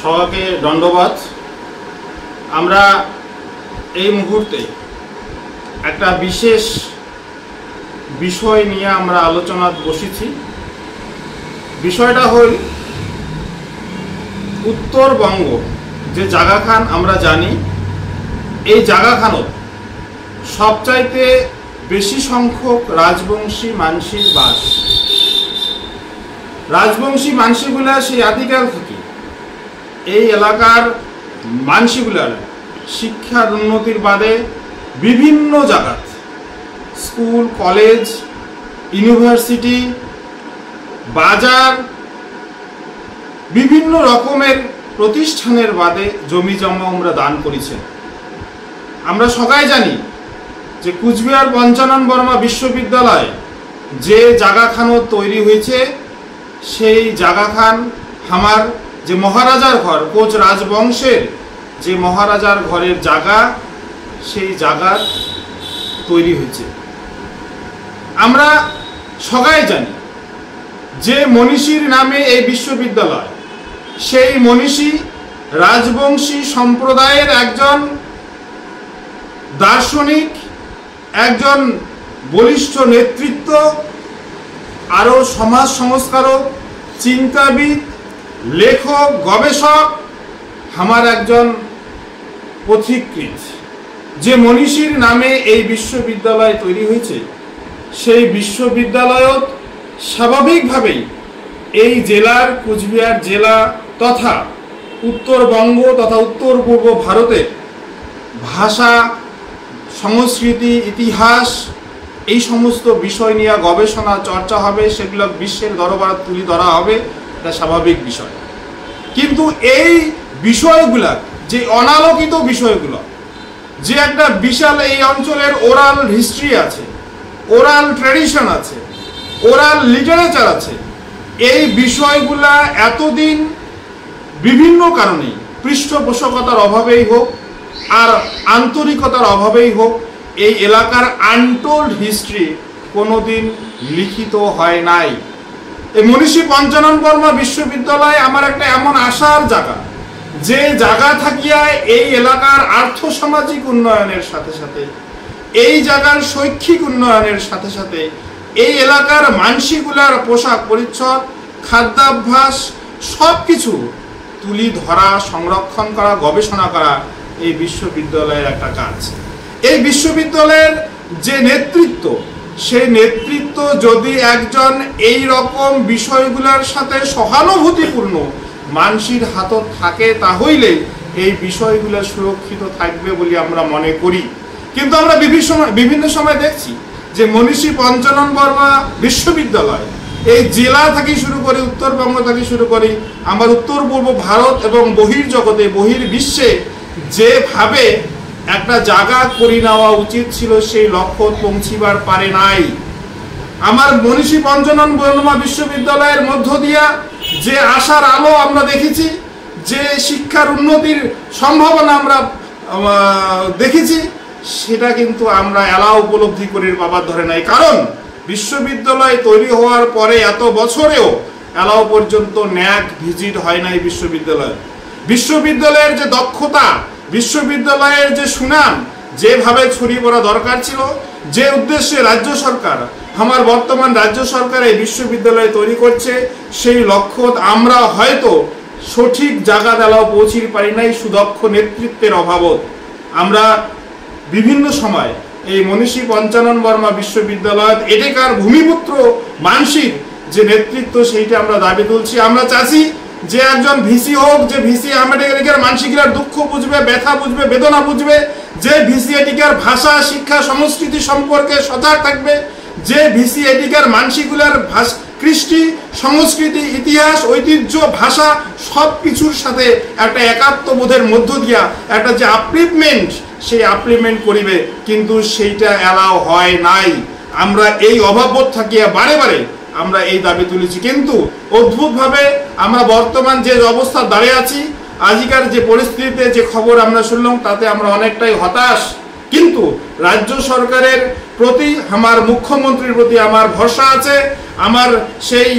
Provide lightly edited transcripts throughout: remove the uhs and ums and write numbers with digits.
সবাইকে ধন্যবাদ। আমরা এই মুহূর্তে একটা বিশেষ বিষয় নিয়ে আমরা আলোচনা বসেছি। বিষয়টা হল উত্তরবঙ্গ যে জাগা খান আমরা জানি, এই জাগা খানত সবচাইতে বেশি সংখ্যক রাজবংশী মানসির বাস। রাজবংশী মানসিগুলা সেই আদিকাল থেকে এই এলাকার মানসিগুলার শিক্ষার উন্নতির বাদে বিভিন্ন জায়গাত স্কুল, কলেজ, ইউনিভার্সিটি, বাজার, বিভিন্ন রকমের প্রতিষ্ঠানের বাদে জমি জমা আমরা দান করেছেন। আমরা সবাই জানি যে কুচবিহার পঞ্চানন বর্মা বিশ্ববিদ্যালয় যে জাগা খানত তৈরি হয়েছে, সেই জাগা খান আমার যে মহারাজার ঘর, কোচ রাজবংশের যে মহারাজার ঘরের জায়গা, সেই জায়গা তৈরি হয়েছে। আমরা সবাই জানি যে মনীষীর নামে এই বিশ্ববিদ্যালয়, সেই মনীষী রাজবংশী সম্প্রদায়ের একজন দার্শনিক, একজন বলিষ্ঠ নেতৃত্ব, আরও সমাজ সংস্কারক, চিন্তাবিদ, লেখক, গবেষক, আমার একজন পথিকৃৎ। যে মনীষীর নামে এই বিশ্ববিদ্যালয় তৈরি হয়েছে, সেই বিশ্ববিদ্যালয়ত স্বাভাবিকভাবেই এই জেলার, কুচবিহার জেলা তথা উত্তরবঙ্গ তথা উত্তর পূর্ব ভারতের ভাষা, সংস্কৃতি, ইতিহাস, এই সমস্ত বিষয় নিয়ে গবেষণা চর্চা হবে, সেগুলো বিশ্বের দরবারে তুলে ধরা হবে, এটা স্বাভাবিক বিষয়। কিন্তু এই বিষয়গুলা, যে অনালোকিত বিষয়গুলো, যে একটা বিশাল এই অঞ্চলের ওরাল হিস্ট্রি আছে, ওরাল ট্র্যাডিশন আছে, ওরাল লিটারেচার আছে, এই বিষয়গুলা এতদিন বিভিন্ন কারণে পৃষ্ঠপোষকতার অভাবেই হোক আর আন্তরিকতার অভাবেই হোক, এই এলাকার আনটোল্ড হিস্ট্রি কোনোদিন লিখিত হয় নাই। এই মনীষী পঞ্চানন বর্মা বিশ্ববিদ্যালয় আমার একটা এমন আশার জায়গা, যে জায়গা থাকিয়া এই এলাকার আর্থসামাজিক উন্নয়নের সাথে সাথে, এই জায়গার শৈক্ষিক উন্নয়নের সাথে সাথে, এই এলাকার মানসিগুলার পোশাক পরিচ্ছদ, খাদ্যাভ্যাস সব কিছু তুলি ধরা, সংরক্ষণ করা, গবেষণা করা এই বিশ্ববিদ্যালয়ের একটা কাজ। এই বিশ্ববিদ্যালয়ের যে নেতৃত্ব, সেই নেতৃত্ব যদি একজন এই রকম বিষয়গুলোর সাথে সহানুভূতিপূর্ণ মানসির হাতত থাকে, তাহলে এই বিষয়গুলো সুরক্ষিত থাকবে বলে আমরা মনে করি। কিন্তু আমরা বিভিন্ন সময় দেখছি যে মনীষী পঞ্চানন বর্মা বিশ্ববিদ্যালয় এই জেলা থেকে শুরু করে, উত্তরবঙ্গ থেকে শুরু করে আমার উত্তর পূর্ব ভারত এবং বহির্জগতে, বহির্বিশ্বে যেভাবে একটা জায়গা করে নেওয়া উচিত ছিল, সেই লক্ষ্য পৌঁছিবার পারে নাই। আমার মনীষী পঞ্চানন বর্মা বিশ্ববিদ্যালয়ের মধ্য দিয়া যে আশার আলো আমরা দেখেছি, যে শিক্ষার উন্নতির সম্ভাবনা আমরা দেখেছি, সেটা কিন্তু আমরা এলা উপলব্ধি করে পাবার ধরে নাই। কারণ বিশ্ববিদ্যালয় তৈরি হওয়ার পরে এত বছরেও এলাও পর্যন্ত ন্যাক ভিজিট হয় নাই বিশ্ববিদ্যালয়। বিশ্ববিদ্যালয়ের যে দক্ষতা, বিশ্ববিদ্যালয়ের যে সুনাম যেভাবে ছড়িয়ে পড়া দরকার ছিল, যে উদ্দেশ্যে রাজ্য সরকার, আমার বর্তমান রাজ্য সরকার এই বিশ্ববিদ্যালয় তৈরি করছে, সেই লক্ষ্য আমরা হয়তো সঠিক জায়গা দেওয়া পৌঁছিতে পারি নাই সুদক্ষ নেতৃত্বের অভাবত। আমরা বিভিন্ন সময় এই মনীষী পঞ্চানন বর্মা বিশ্ববিদ্যালয় এটাকার ভূমিপুত্র মানসির যে নেতৃত্ব, সেইটা আমরা দাবি তুলছি। আমরা চাচ্ছি যে একজন ভিসি হোক, যে ভিসি আমাদের মানসিকরা দুঃখ বুঝবে, ব্যথা বুঝবে, বেদনা বুঝবে, যে ভিসি এটিকার ভাষা, শিক্ষা, সংস্কৃতি সম্পর্কে সজাগ থাকবে, যে ভিসি এটিকার মানসিকগুলার কৃষ্টি, সংস্কৃতি, ইতিহাস, ঐতিহ্য, ভাষা সব কিছুর সাথে একটা একাত্মবোধের মধ্য দিয়া একটা যে আপলিফমেন্ট, সেই আপলিফমেন্ট করিবে, কিন্তু সেইটা এলাও হয় নাই। আমরা এই অভাববোধ থাকিয়া বারে বারে আমরা এই দাবি তুলেছি। কিন্তু অদ্ভুতভাবে আমরা বর্তমান যে অবস্থা দাঁড়িয়ে আছি, আজিকার যে পরিস্থিতিতে যে খবর আমরা শুনলাম, তাতে আমরা অনেকটাই হতাশ। কিন্তু রাজ্য সরকারের প্রতি, আমার মুখ্যমন্ত্রীর প্রতি আমার ভরসা আছে, আমার সেই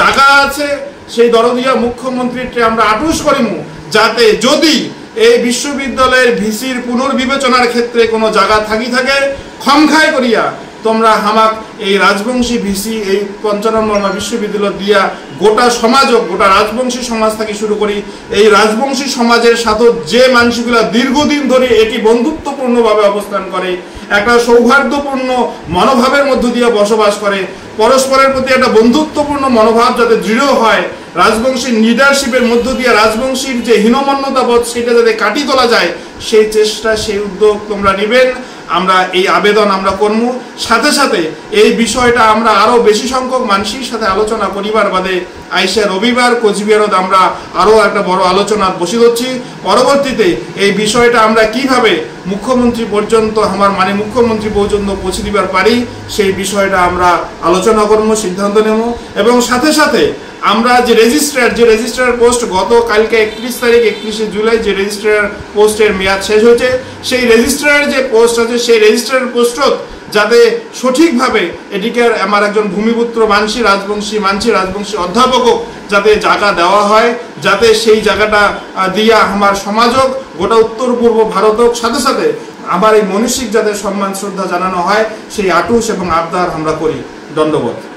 জায়গা আছে, সেই দরদিয়া মুখ্যমন্ত্রীকে আমরা আটুস করিমু যাতে যদি এই বিশ্ববিদ্যালয়ের ভিসির পুনর্বিবেচনার ক্ষেত্রে কোনো জায়গা থাকে খমখায় করিয়া তোমরা হামাক এই রাজবংশী ভিসি এই ৫৫ নম্বর বিশ্ববিদ্যালয় দিয়া গোটা সমাজক গোটা রাজবংশী সমাজ থেকে শুরু করি এই রাজবংশী সমাজের সাথে যে মানুষগুলা দীর্ঘদিন ধরে এটি বন্ধুত্বপূর্ণভাবে অবস্থান করে একটা সৌহার্দ্যপূর্ণ মনোভাবের মধ্য দিয়ে বসবাস করে পরস্পরের প্রতি একটা বন্ধুত্বপূর্ণ মনোভাব যাতে দৃঢ় হয় রাজবংশীর লিডারশিপের মধ্য দিয়ে রাজবংশীর যে হীনমন্যতাবোধ সেটা যাতে কাটিয়ে তোলা যায় সেই চেষ্টা সেই উদ্যোগ তোমরা নেবেন আমরা এই আবেদন আমরা করব সাথে সাথে এই বিষয়টা আমরা আরো বেশি সংখ্যক মানুষের সাথে আলোচনা করিবার বাদে আইসা রবিবার কোচবিহারত আমরা আরো একটা বড় আলোচনা বসে হচ্ছি পরবর্তীতে এই বিষয়টা আমরা কিভাবে মুখ্যমন্ত্রী পর্যন্ত আমার মানে মুখ্যমন্ত্রী পর্যন্ত পৌঁছে দিবার পারি সেই বিষয়টা আমরা আলোচনা করব সিদ্ধান্ত নেব এবং সাথে সাথে আমরা যে রেজিস্ট্রার পোস্ট গত কালকে ৩১ তারিখ ৩১ জুলাই যে রেজিস্ট্রার পোস্টের মেয়াদ শেষ হয়েছে সেই রেজিস্ট্রারের যে পোস্ট আছে সেই রেজিস্ট্রার পোস্টত যাতে সঠিকভাবে এটিকে আমার একজন ভূমিপুত্র রাজবংশী অধ্যাপক যাতে জায়গা দেওয়া হয় যাতে সেই জায়গাটা দিয়া আমার সমাজক গোটা উত্তর পূর্ব ভারতক সাথে সাথে আমার এই মনীষিক যাতে সম্মান শ্রদ্ধা জানানো হয় সেই আটুস এবং আবদার আমরা করি। ধন্যবাদ।